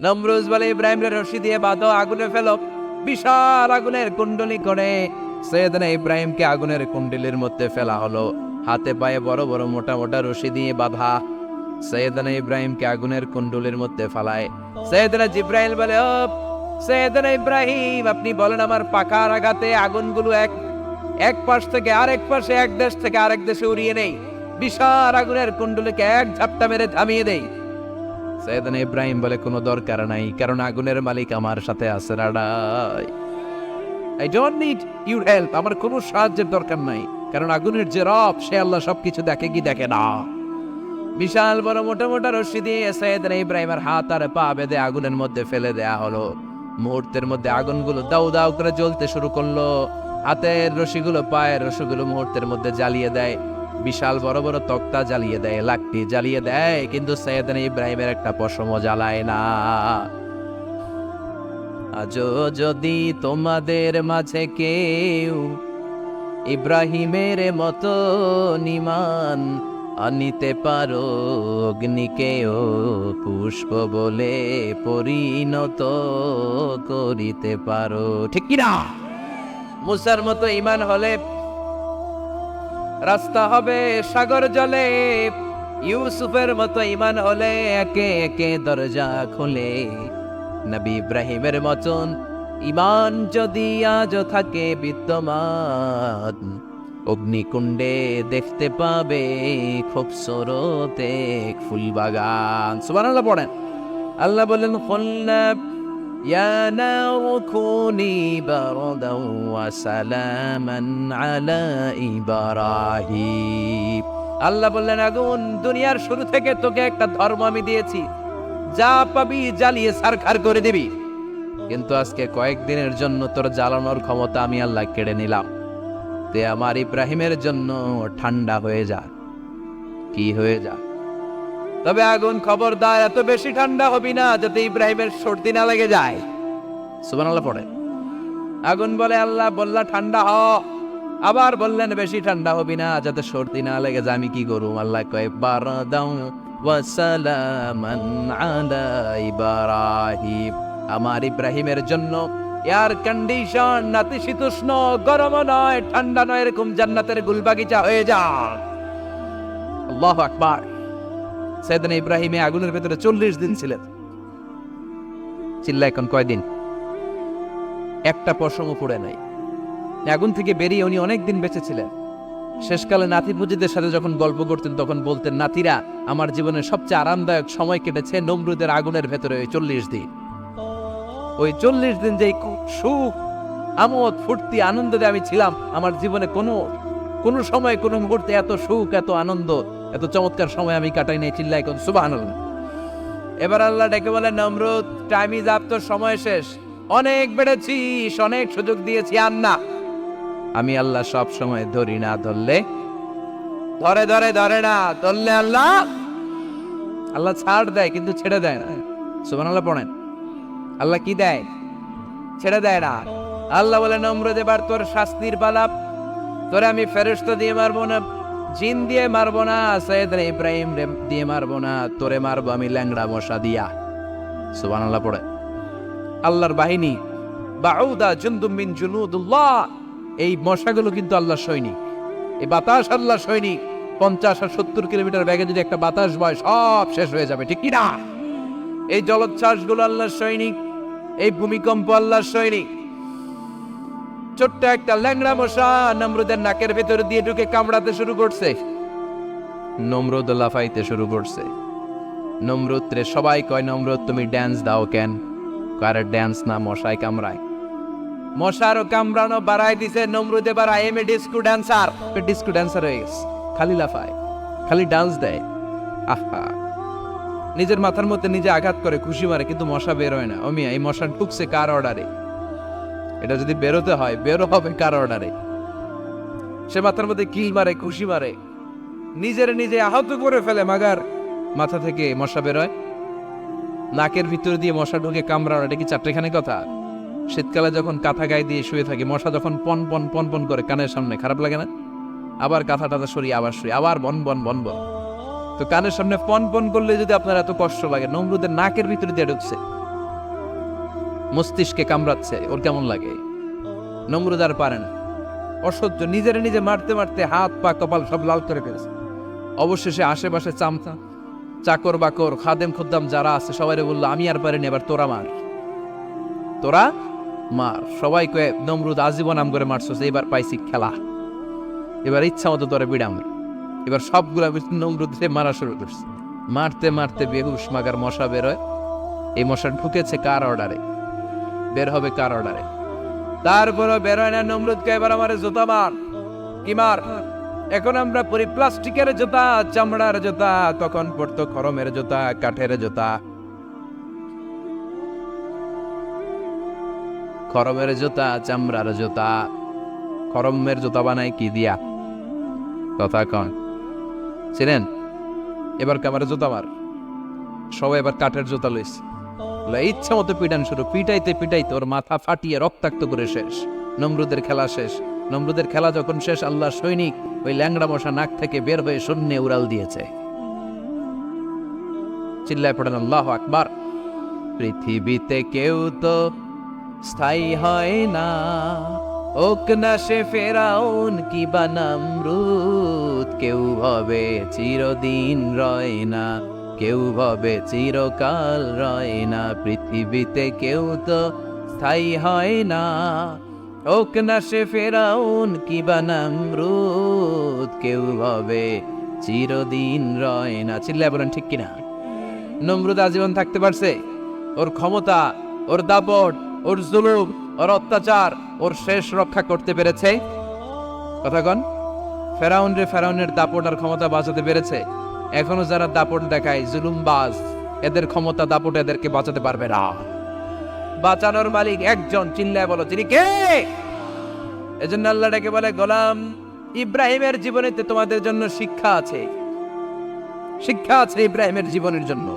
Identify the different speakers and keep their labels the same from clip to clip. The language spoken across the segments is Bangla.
Speaker 1: নমরুজ বলে ইব্রাহিমের রশি দিয়ে বাঁধো, আগুনে ফেলো। বিশাল আগুনের কুণ্ডলি করে সৈয়দনা ইব্রাহিমকে আগুনের কুণ্ডলির মধ্যে ফেলা হলো। হাতে পায়ে বড় বড় মোটা মোটা রশি দিয়ে বাঁধা সৈয়দনা ইব্রাহিমকে আগুনের কুণ্ডলির মধ্যে ফালায়। সৈয়দনা জিব্রাইল বলে, ও সৈয়দনা ইব্রাহিম, আপনি বলেন আমার পাখার আঘাতে আগুনগুলো এক পাশ থেকে আরেক পাশে, এক দেশ থেকে আরেক দেশে উড়িয়ে নেই, বিশাল আগুনের কুণ্ডলীকে এক ঝাপটা মেরে থামিয়ে দেই। সৈয়দনা ইব্রাহিম বলে, কোনো দরকার নাই, কারণ আগুনের মালিক আমার সাথে আছে। রাডাই, I don't need your help, আমার কোনো সাহায্যের দরকার নাই, কারণ আগুনের যে রব, সে আল্লাহ সবকিছু দেখে কি দেখে না। বিশাল বড় মোটা মোটা রশি দিয়ে সৈয়দনা ইব্রাহিমের হাত আর পা বেঁধে আগুনের মধ্যে ফেলে দেয়া হলো। মুহূর্তের মধ্যে আগুনগুলো দাউ দাউ করে জ্বলতে শুরু করলো। হাতের রশিগুলো পায়ের রশিগুলো মুহূর্তের মধ্যে জ্বালিয়ে দেয়। বিশাল বড় বড় তক্তা জ্বালিয়ে দেয়, লাকড়ি জ্বালিয়ে দেয়, কিন্তু সৈয়দনা ইব্রাহিমের একটা পশমও জ্বালায় না। আজও যদি তোমাদের মাঝে কেউ ইব্রাহিমের মতো নিমান আনিতে পারো, অগ্নিকেও পুষ্প বলে পরিণত করিতে পারো, ঠিক কিনা? মুসার মতো ইমান হলে রাস্তা হবে সাগর জলে, ইউসুফের মতো ইমান হলে একে একে দরজা খুলে। নবী ইব্রাহিমের মতন ইমান যদি আজ থাকে বিদ্যমান, অগ্নিকুণ্ডে দেখতে পাবে খুবসুরত এক ফুলবাগান। সুবহানাল্লাহ পড়েন। আল্লাহ বলেন, কুলনা ইয়া নারু কুনি বারদান ওয়া সালামান আলা ইব্রাহিম। আল্লাহ বললেন, আগুন, দুনিয়ার শুরু থেকে তোকে একটা ধর্ম আমি দিয়েছি, যা পাবি জ্বালিয়ে ছারখার করে দিবি, কিন্তু আজকে কয়েকদিনের জন্য তোর জ্বালানোর ক্ষমতা আমি আল্লাহ কেড়ে নিলাম। তে আমার ইব্রাহিমের জন্য ঠান্ডা হয়ে যা। কি হয়ে যা? তবে আগুন, খবরদার এত বেশি ঠান্ডা হবি না যাতে ইব্রাহিমের সর্দি না লেগে যায়। সুবহানাল্লাহ পড়ে। আগুন বলে, আল্লাহ বললা ঠান্ডা হ, আবার বললেন বেশি ঠান্ডা হবি না যাতে সর্দি না লেগে যায়। আমি কি করুম? আল্লাহ কয়, বারদাউ ওয়া সালামান আলা ইব্রাহিম, আমার ইব্রাহিমের জন্য এয়ার কন্ডিশন, নাতিশীতোষ্ণ, গরম নয় ঠান্ডা নয়, এরকম জান্নাতের গুলবাগিচা হয়ে যা। আল্লাহু আকবার। সৈয়দনা ইব্রাহিম আগুনের ভেতরে 40 দিন ছিলেন। চিল্লা এখন কয়দিন? একটা পশমও পড়ে নাই। আগুন থেকে বেরিয়ে উনি অনেক দিন বেঁচে ছিলেন। শেষকালে নাতি পুজিদের সাথে যখন গল্প করতেন তখন বলতেন, নাতিরা, আমার জীবনের সবচেয়ে আরামদায়ক সময় কেটেছে নমরুদের আগুনের ভেতরে ওই 40 দিন। ওই 40 দিন যে সুখ, আমোদ, ফুর্তি, আনন্দে আমি ছিলাম, আমার জীবনে কোনো সময়, কোনো মুহূর্তে এত সুখ, এত আনন্দ, এত চমৎকার সময় আমি কাটাই নাই। চিল্লাই কোন সুবহানাল্লাহ। এবার আল্লাহ ডেকে বলে, নমরুদ, টাইম ইজ আপ, তোর সময় শেষ, অনেক বেড়েছিস, অনেক সুযোগ দিয়েছি, আর না। আমি আল্লাহ সব সময় ধরি না, ধরলে ধরে না, ধরলে আল্লাহ ছাড় দেয় কিন্তু ছেড়ে দেয় না। সুবহানাল্লাহ পড়েন। আল্লাহ কি দেয়? ছেড়ে দেয় না। আল্লাহ বলে, নমরুদ, এবার তোর শাস্তির পালা। তোরে আমি ফেরেশতা দিয়ে মারবো না, জিন দিয়ে মারবো না, সৈয়দনা ইব্রাহিম দিয়ে মারবো না, তোরে মারবো আমি ল্যাংড়া মশা দিয়া। সুবহানাল্লাহ পড়ে। আল্লাহর বাহিনী, বাউদা জুনদুম মিন জুনুদুল্লাহ, এই মশাগুলো কিন্তু আল্লাহর সৈনিক। এই বাতাস আল্লাহর সৈনিক। 50 আর 70 কিলোমিটার বেগে যদি একটা বাতাস বয়, সব শেষ হয়ে যাবে, ঠিক কি না? এই জলোচ্ছ্বাসগুলো আল্লাহর সৈনিক, এই ভূমিকম্প আল্লাহর সৈনিক। ছোট্ট একটা ল্যাংড়া মশা নমরুদের নাকের ভেতরে দিয়ে ঢুকে কামড়াতে শুরু করছে। নমরুদ লাফাইতে শুরু করছে। নমরুদ রে সবাই কয়, নমরুদ তুমি ড্যান্স দাও কেন? কারে ড্যান্স না, মশায় কামড়ায়। মশারও কামড়ানো বাড়াই দিছে। নমরুদ এবার I M A disco dancer, disco dancer হয়ে গেছে। খালি লাফায়, খালি ডান্স দেয়। আহা, নিজের মাথার মধ্যে নিজে আঘাত করে, খুশি মারে, কিন্তু মশা বের হয় না। অমিয়া, এই মশা ঢুকছে কার অর্ডারে? এটা যদি বেরোতে হয়, বেরো হবে কার অর্ডারে? সে মাথার মধ্যে কিল মারে, খুশি মারে, নিজের নিজে আহত করে ফেলে, মাগার মাথা থেকে মশা বেরোয়। নাকের ভিতর দিয়ে মশা ঢুকে কামড়ানো, এটা কি চারটেখানি কথা? শীতকালে যখন কাঁথা গায়ে দিয়ে শুয়ে থাকে, মশা যখন পন পন পন পন করে কানের সামনে, খারাপ লাগে না? আবার কাঁথা টাথা সরিয়ে আবার শুয়ে, আবার বন বন বন বন। তো কানের সামনে পন পন করলে যদি আপনার এত কষ্ট লাগে, নমরুদের নাকের ভিতরে দিয়ে ঢুকছে। মস্তিষ্কে কামড়াচ্ছে, ওর কেমন লাগে? নমরুদ আর পারে না, অসহ্য, নিজেরে নিজে মারতে মারতে হাত পা কপাল সব লাল করে ফেলেছে। অবশেষে আশেপাশে চামচা চাকর বাকর খাদেম খুদ্দাম যারা আছে সবাই বললো, আমি আর পারিনি, এবার তোরা মার, তোরা মার। সবাই কয়ে, নমরুদ আজীবন নাম করে মারছস, এবার পাইছি খেলা, এবার ইচ্ছা মতো তোরা বিড়াম। এবার সবগুলা নমরুদ মারা শুরু করছে। মারতে মারতে বেহুশ মাগার মশা বেরোয়। এই মশা ঢুকেছে কার অর্ডারে, বের হবে কার অর্ডারে? তারপরও বেরোয় না। নমরুদকে এবার আমার জুতা মার। কি মার? এখন আমরা পরি প্লাস্টিকের জুতা, চামড়ার জুতা, তখন পড়তো খরমের জুতা, কাঠের জুতা। খরমের জুতা, চামড়ার জুতা। খরমের জুতা বানায় কি দিয়া? কথা কন, ছিলেন? এবার কামারে জুতা মার। সবাই এবার কাঠের জুতা লইছে, ইচ্ছা মতো পিটান শুরু। পিটাইতে পিটাইতে ওর মাথা ফাটিয়ে রক্তাক্ত করে শেষ। নমরুদের খেলা শেষ। নমরুদের খেলা যখন শেষ, আল্লাহ সৈনিক ওই ল্যাংড়া মশা নাক থেকে বের হয়ে শূন্যে উড়াল দিয়েছে। চিল্লায় পড়েন আল্লাহু আকবার। পৃথিবীতে কেউ তো স্থায়ী হয় না, ওক না সে ফেরাউন কি বা নমরুদ। কেউ ভাবে চিরদিন রয় না, কেউ ভাবে চিরকাল রয় না। পৃথিবীতে কেউ তো স্থায়ী হয় না, ওক না সে ফেরাউন কি বা নমরুদ। কেউ ভাবে চিরদিন রয় না। চিল্লায় বলেন ঠিক কিনা? নমরুদ আজীবন থাকতে পারছে? ওর ক্ষমতা, ওর দাপট, ওর জুলুম, ওর অত্যাচার, ওর শেষ রক্ষা করতে পেরেছে? কথা কন। ফেরাউনের দাপট আর ক্ষমতা বাঁচাতে পেরেছে? এখনো যারা দাপট দেখায়, জুলুমবাজ, এদের ক্ষমতা দাপট এদেরকে বাঁচাতে পারবে না। বাঁচানোর মালিক একজন, চিল্লায় বলো তিনি কে? এজন্য আল্লাহ ডেকে বলে, গোলাম ইব্রাহিমের জীবনেতে তোমাদের জন্য শিক্ষা আছে, শিক্ষা আছে ইব্রাহিমের জীবনের জন্য।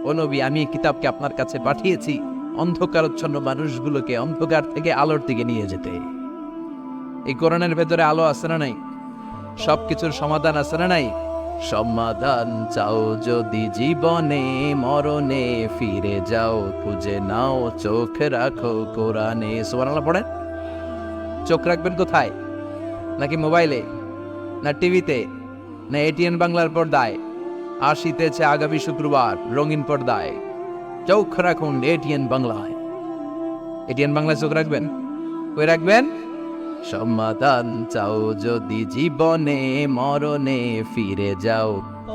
Speaker 1: ও নবী, আমি এই কিতাবকে আপনার কাছে পাঠিয়েছি অন্ধকারচ্ছন্ন মানুষগুলোকে অন্ধকার থেকে আলোর দিকে নিয়ে যেতে। এই কোরআনের ভেতরে আলো আছে না নাই? সবকিছুর সমাধান আছে না নাই? সমাধান চাও যদি জীবনে, মরণে ফিরে যাও, খুঁজে নাও, চোখ রাখো কোরআনে। সুবহানাল্লাহ পড়েন। চোখ রাখবেন কোথায়? নাকি মোবাইলে, না টিভিতে, না এটিএন বাংলার পর্দায়? আসিতেছে আগামী শুক্রবার রঙিন পর্দায়। চোখ রাখুন এটিএন বাংলায়। এটিএন বাংলায় চোখ রাখবেন। কই রাখবেন? সমাধান চাও যদি জীবনে, মরণে ফিরে যাও,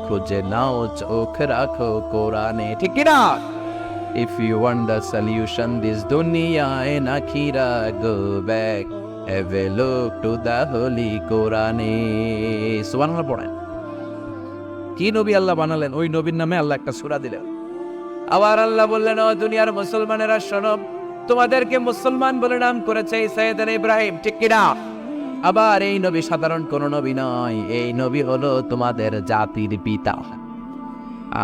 Speaker 1: খুঁজে নাও, চোখ রাখো কোরআনে। ঠিক কিনা? If you want the solution this dunya and akhira, go back, have a look to the holy Quran. সুবহানাল্লাহ পড়েন। কি নবী আল্লাহ বানালেন, ওই নবীর নামে আল্লাহ একটা সূরা দিলেন। আবার আল্লাহ বললেন, ও দুনিয়ার মুসলমানেরা শোনো, তোমাদেরকে মুসলমান বলে নাম করেছে সাইয়েদনা ইব্রাহিম। ঠিক কিনা? আবার এই নবী সাধারণ কোন নবী নয়, এই নবী হলো তোমাদের জাতির পিতা।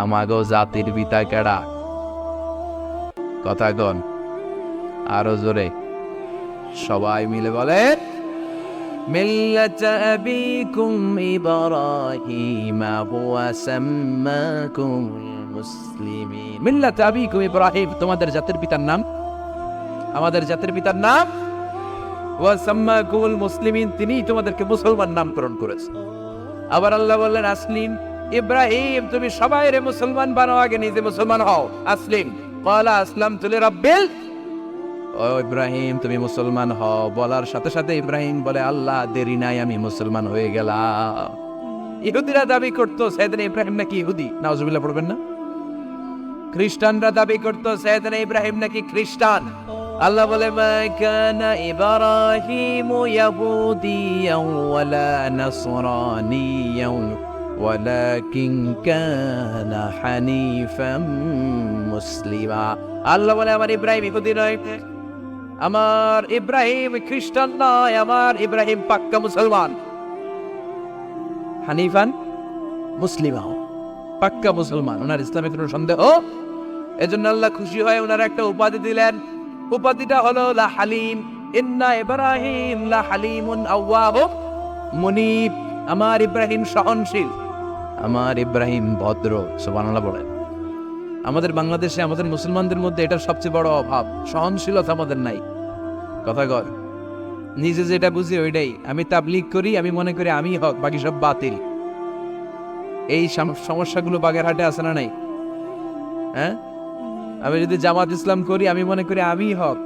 Speaker 1: আমাগো জাতির পিতা কেডা? কথা কন আরো জোরে, সবাই মিলে বলেন, মিল্লাত আবিকুম ইব্রাহিম হুয়া সাম্মাকুম মুসলিমিন। মিল্লাত আবিকুম ইব্রাহিম, তোমাদের জাতির পিতার নাম, আমাদের জাতির পিতার নাম। ওয়া সাম্মাকুমুল মুসলিমিন, তিনি তোমাদেরকে মুসলমান নামকরণ করেছেন। আবার আল্লাহ বললেন, আসলিম, ইব্রাহিম তুমি সবাইরে মুসলমান বানাও, আগে নিজে মুসলমান হও। আসলিম ক্বালা আসলামতু লিরাব্বিল। ও ইব্রাহিম তুমি মুসলমান হও বলার সাথে সাথে ইব্রাহিম বলে, আল্লাহ দেরি নাই, আমি মুসলমান হয়ে গেলাম। ইহুদিরা দাবি করতো সাইয়েদনা ইব্রাহিম নাকি ইহুদি, নাউজুবিল্লাহ পড়বেন না? খ্রিস্টানরা দাবি করতো সাইয়েদনা ইব্রাহিম নাকি খ্রিস্টান। আল্লাহ বলে, মা কানা ইব্রাহিমু ইয়াহুদিয়ান ওয়ালা নাসরানিয়ান ওয়ালাকিন কানা হানিফাম মুসলিমা। আল্লাহ বলে, আমার ইব্রাহিম ইহুদি নয়, আমার ইব্রাহিম খ্রিস্টান নয়, আমার ইব্রাহিম পাক্কা মুসলমান। হানিফান মুসলিমা, পাক্কা মুসলমান, ওনার ইসলামে কোনো সন্দেহ। এজন্য আল্লাহ খুশি হয়ে ওনার একটা উপাধি দিলেন। উপাধিটা হলো লা হালিম। ইন্না ইব্রাহিম লা হালিমুন আওয়াব মুনিব। আমার ইব্রাহিম সহনশীল, আমার ইব্রাহিম ভদ্র। সুবহানাল্লাহ বলেন। আমাদের বাংলাদেশে আমাদের মুসলমানদের মধ্যে এটার সবচেয়ে বড় অভাব, সহনশীলতা আমাদের নাই। কথা কর, নিজে যেটা বুঝি ওইটাই। আমি তাবলীগ করি, আমি মনে করি আমি হক, বাকি সব বাতিল। এই সমস্যাগুলো বাগেরহাটে আছে না নাই? হ্যাঁ, আমি যদি জামাত ইসলাম করি, আমি মনে করি আমি হক,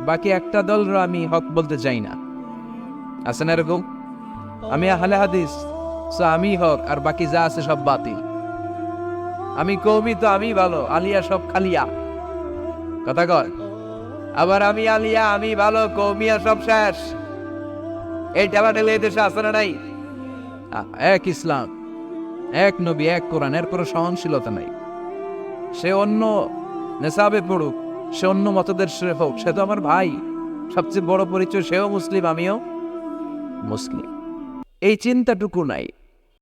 Speaker 1: বাকি একটা দলর আমি হক বলতে চাই না। আছে না এরকম? আমি আহলে হাদিস, সো আমি হক, আর বাকি যা আছে সব বাতিল। আমি কওমি, তো আমি ভালো, আলিয়া সব খালিয়া। কথা কর। আবার আমি আলিয়া, আমি ভালো, কওমিয়া সব শেষ। এই ঠেলাঠেলি এই দেশে আছে না নাই? এক ইসলাম, এক নবী, এক কোরআন, এর কোনো সহনশীলতা নাই। সে অন্য নেশাবে পড়ুক, সে অন্য মতদর্শে হোক, সে তো আমার ভাই। সবচেয়ে বড় পরিচয়, সেও মুসলিম, আমিও মুসলিম। এই চিন্তাটুকু নাই।